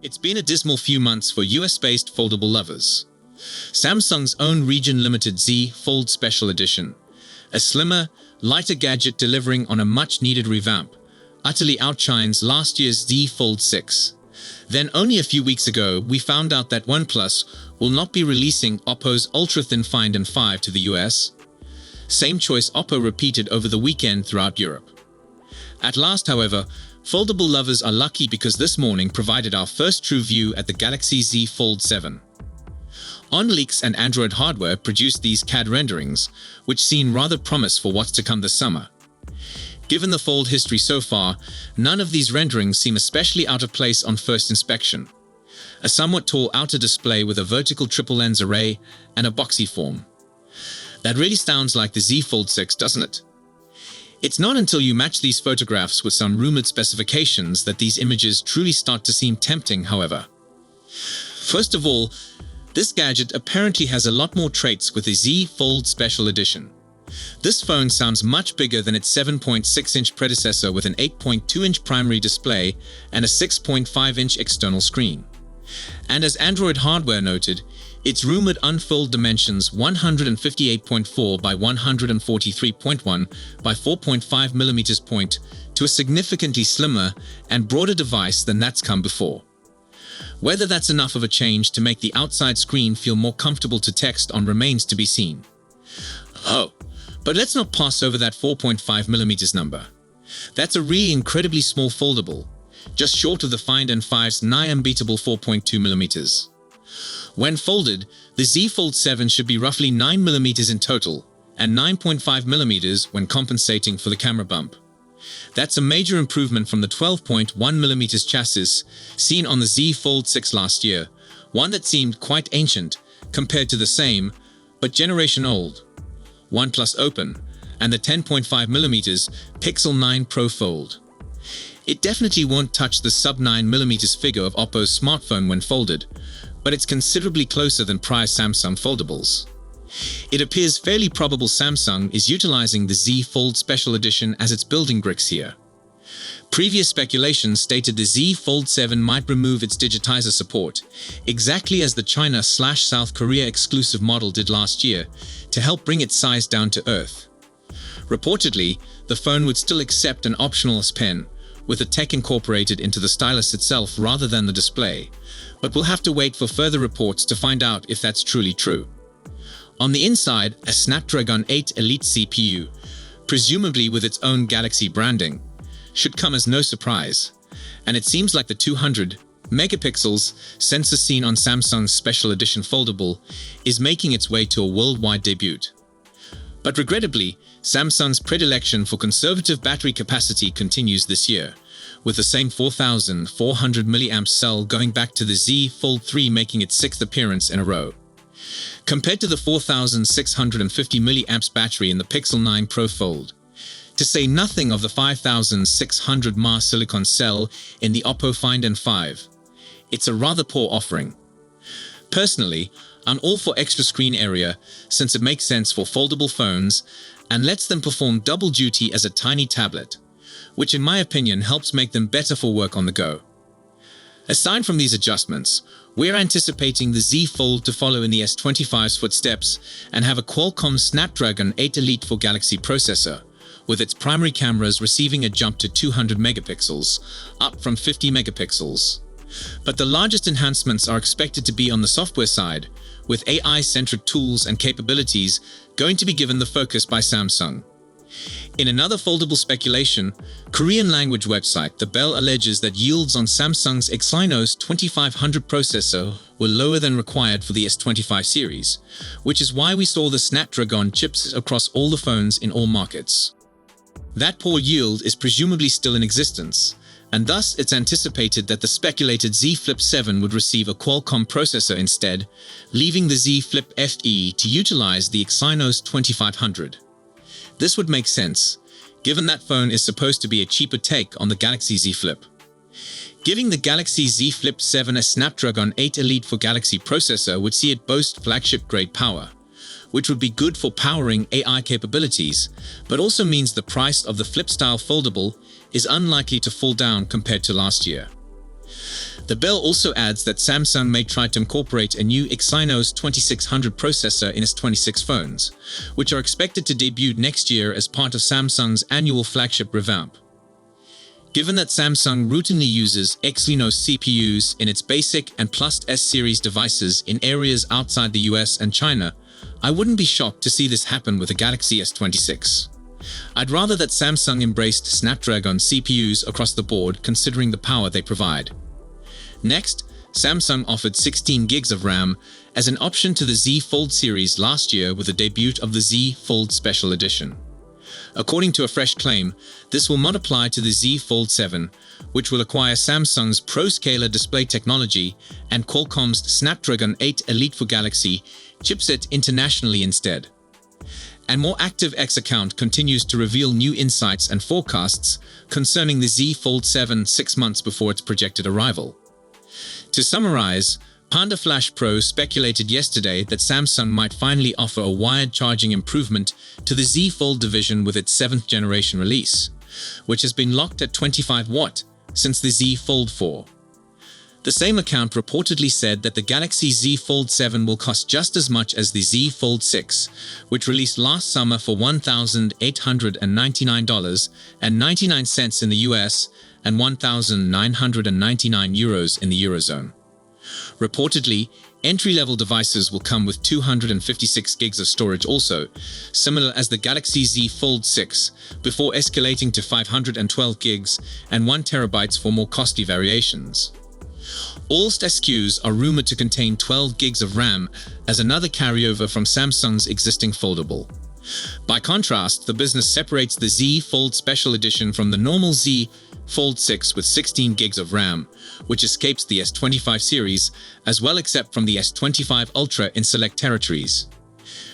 It's been a dismal few months for US-based foldable lovers. Samsung's own region-limited Z Fold Special Edition, a slimmer, lighter gadget delivering on a much-needed revamp, utterly outshines last year's Z Fold 6. Then only a few weeks ago, we found out that OnePlus will not be releasing Oppo's ultra-thin Find N5 to the US. Same choice Oppo repeated over the weekend throughout Europe. At last, however, foldable lovers are lucky because this morning provided our first true view at the Galaxy Z Fold 7. OnLeaks and Android Hardware produced these CAD renderings, which seem rather promise for what's to come this summer. Given the Fold history so far, none of these renderings seem especially out of place on first inspection. A somewhat tall outer display with a vertical triple lens array and a boxy form. That really sounds like the Z Fold 6, doesn't it? It's not until you match these photographs with some rumored specifications that these images truly start to seem tempting, however. First of all, this gadget apparently has a lot more traits with the Z Fold Special Edition. This phone sounds much bigger than its 7.6-inch predecessor with an 8.2-inch primary display and a 6.5-inch external screen. And as Android Hardware noted, its rumored unfold dimensions 158.4 by 143.1 by 4.5 mm point to a significantly slimmer and broader device than that's come before. Whether that's enough of a change to make the outside screen feel more comfortable to text on remains to be seen. Oh, but let's not pass over that 4.5 mm number. That's a really incredibly small foldable, just short of the Find N5's nigh unbeatable 4.2 mm. When folded, the Z Fold 7 should be roughly 9 mm in total, and 9.5 mm when compensating for the camera bump. That's a major improvement from the 12.1 mm chassis seen on the Z Fold 6 last year, one that seemed quite ancient compared to the same, but generation old, OnePlus Open, and the 10.5 mm Pixel 9 Pro Fold. It definitely won't touch the sub-9 mm figure of Oppo's smartphone when folded, but it's considerably closer than prior Samsung foldables. It appears fairly probable Samsung is utilizing the Z Fold Special Edition as its building bricks here. Previous speculation stated the Z Fold 7 might remove its digitizer support, exactly as the China/South Korea exclusive model did last year, to help bring its size down to earth. Reportedly, the phone would still accept an optional S Pen, with the tech incorporated into the stylus itself rather than the display, but we'll have to wait for further reports to find out if that's truly true. On the inside, a Snapdragon 8 Elite CPU, presumably with its own Galaxy branding, should come as no surprise, and it seems like the 200 megapixels sensor seen on Samsung's Special Edition foldable is making its way to a worldwide debut. But regrettably, Samsung's predilection for conservative battery capacity continues this year, with the same 4,400 mAh cell going back to the Z Fold 3 making its sixth appearance in a row. Compared to the 4,650 mAh battery in the Pixel 9 Pro Fold, to say nothing of the 5,600 mAh silicon cell in the Oppo Find N5, it's a rather poor offering. Personally, I'm all for extra screen area since it makes sense for foldable phones and lets them perform double duty as a tiny tablet, which in my opinion helps make them better for work on the go. Aside from these adjustments, we're anticipating the Z Fold to follow in the S25's footsteps and have a Qualcomm Snapdragon 8 Elite for Galaxy processor, with its primary cameras receiving a jump to 200 megapixels, up from 50 megapixels. But the largest enhancements are expected to be on the software side, with AI-centric tools and capabilities going to be given the focus by Samsung. In another foldable speculation, Korean language website The Bell alleges that yields on Samsung's Exynos 2500 processor were lower than required for the S25 series, which is why we saw the Snapdragon chips across all the phones in all markets. That poor yield is presumably still in existence, and thus it's anticipated that the speculated Z Flip 7 would receive a Qualcomm processor instead, leaving the Z Flip FE to utilize the Exynos 2500. This would make sense, given that phone is supposed to be a cheaper take on the Galaxy Z Flip. Giving the Galaxy Z Flip 7 a Snapdragon 8 Elite for Galaxy processor would see it boast flagship-grade power, which would be good for powering AI capabilities, but also means the price of the Flip-style foldable is unlikely to fall down compared to last year. The bill also adds that Samsung may try to incorporate a new Exynos 2600 processor in its 26 phones, which are expected to debut next year as part of Samsung's annual flagship revamp. Given that Samsung routinely uses Exynos CPUs in its basic and Plus S series devices in areas outside the US and China, I wouldn't be shocked to see this happen with the Galaxy S26. I'd rather that Samsung embraced Snapdragon CPUs across the board, considering the power they provide. Next, Samsung offered 16 gigs of RAM as an option to the Z Fold series last year with the debut of the Z Fold Special Edition. According to a fresh claim, this will not apply to the Z Fold 7, which will acquire Samsung's ProScaler display technology and Qualcomm's Snapdragon 8 Elite for Galaxy chipset internationally instead. And More Active X account continues to reveal new insights and forecasts concerning the Z Fold 7 6 months before its projected arrival. To summarize, Panda Flash Pro speculated yesterday that Samsung might finally offer a wired charging improvement to the Z Fold division with its 7th generation release, which has been locked at 25 watt since the Z Fold 4. The same account reportedly said that the Galaxy Z Fold 7 will cost just as much as the Z Fold 6, which released last summer for $1,899.99 in the US and €1,999 in the Eurozone. Reportedly, entry-level devices will come with 256 gigs of storage also, similar as the Galaxy Z Fold 6, before escalating to 512 gigs and 1 terabyte for more costly variations. All SKUs are rumored to contain 12 gigs of RAM as another carryover from Samsung's existing Foldable. By contrast, the business separates the Z Fold Special Edition from the normal Z Fold 6 with 16 gigs of RAM, which escapes the S25 series, as well except from the S25 Ultra in select territories.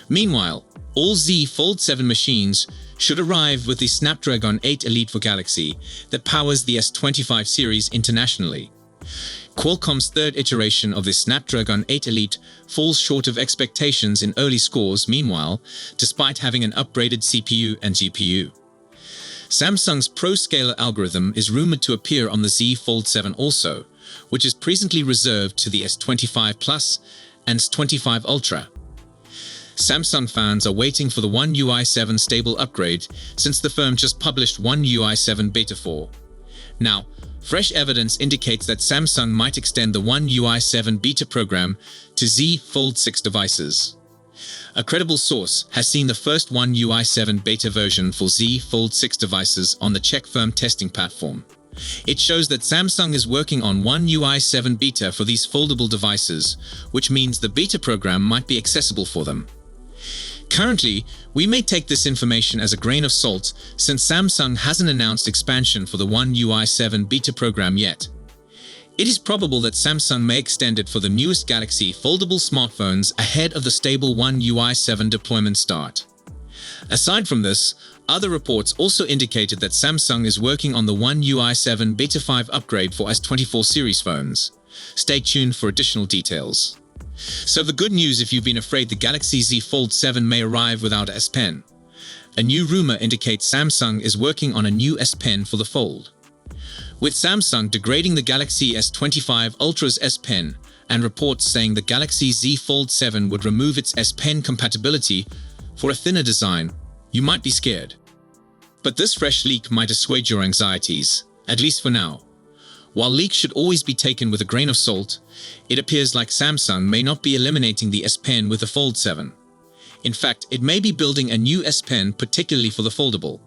Meanwhile, all Z Fold 7 machines should arrive with the Snapdragon 8 Elite for Galaxy that powers the S25 series internationally. Qualcomm's third iteration of the Snapdragon 8 Elite falls short of expectations in early scores meanwhile, despite having an upgraded CPU and GPU. Samsung's ProScaler algorithm is rumored to appear on the Z Fold 7 also, which is presently reserved to the S25 Plus and S25 Ultra. Samsung fans are waiting for the One UI 7 stable upgrade since the firm just published One UI 7 Beta 4. Now, fresh evidence indicates that Samsung might extend the One UI 7 beta program to Z Fold 6 devices. A credible source has seen the first One UI 7 beta version for Z Fold 6 devices on the Czech firm testing platform. It shows that Samsung is working on One UI 7 beta for these foldable devices, which means the beta program might be accessible for them. Currently, we may take this information as a grain of salt since Samsung hasn't announced expansion for the One UI 7 beta program yet. It is probable that Samsung may extend it for the newest Galaxy foldable smartphones ahead of the stable One UI 7 deployment start. Aside from this, other reports also indicated that Samsung is working on the One UI 7 Beta 5 upgrade for S24 series phones. Stay tuned for additional details. So the good news if you've been afraid the Galaxy Z Fold 7 may arrive without S Pen. A new rumor indicates Samsung is working on a new S Pen for the Fold. With Samsung degrading the Galaxy S25 Ultra's S Pen and reports saying the Galaxy Z Fold 7 would remove its S Pen compatibility for a thinner design, you might be scared. But this fresh leak might assuage your anxieties, at least for now. While leaks should always be taken with a grain of salt, it appears like Samsung may not be eliminating the S Pen with the Fold 7. In fact, it may be building a new S Pen particularly for the Foldable.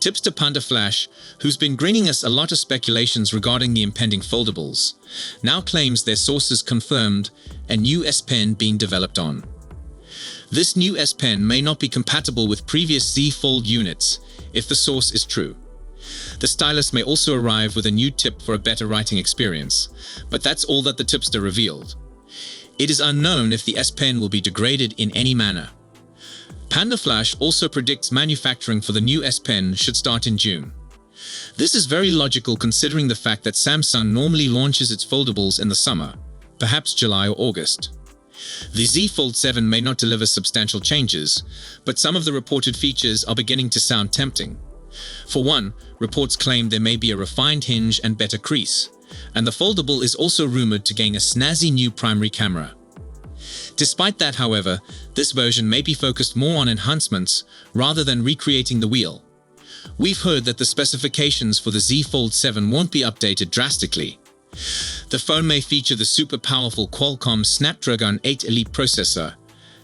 Tipster Panda Flash, who's been bringing us a lot of speculations regarding the impending foldables, now claims their sources confirmed a new S Pen being developed on. This new S Pen may not be compatible with previous Z Fold units, if the source is true. The stylus may also arrive with a new tip for a better writing experience, but that's all that the tipster revealed. It is unknown if the S Pen will be degraded in any manner. Panda Flash also predicts manufacturing for the new S Pen should start in June. This is very logical considering the fact that Samsung normally launches its foldables in the summer, perhaps July or August. The Z Fold 7 may not deliver substantial changes, but some of the reported features are beginning to sound tempting. For one, reports claim there may be a refined hinge and better crease, and the Foldable is also rumored to gain a snazzy new primary camera. Despite that, however, this version may be focused more on enhancements rather than recreating the wheel. We've heard that the specifications for the Z Fold 7 won't be updated drastically. The phone may feature the super powerful Qualcomm Snapdragon 8 Elite processor,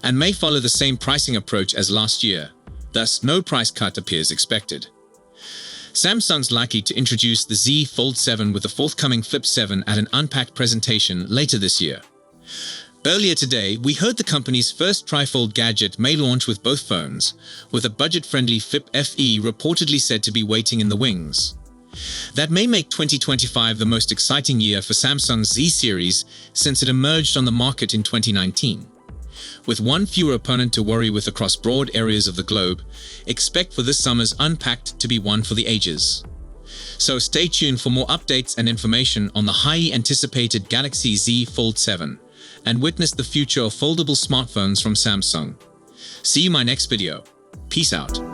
and may follow the same pricing approach as last year, thus no price cut appears expected. Samsung's likely to introduce the Z Fold 7 with the forthcoming Flip 7 at an unpacked presentation later this year. Earlier today, we heard the company's first trifold gadget may launch with both phones, with a budget-friendly Flip FE reportedly said to be waiting in the wings. That may make 2025 the most exciting year for Samsung's Z series since it emerged on the market in 2019. With one fewer opponent to worry with across broad areas of the globe, expect for this summer's Unpacked to be one for the ages. So stay tuned for more updates and information on the highly anticipated Galaxy Z Fold 7, and witness the future of foldable smartphones from Samsung. See you in my next video. Peace out.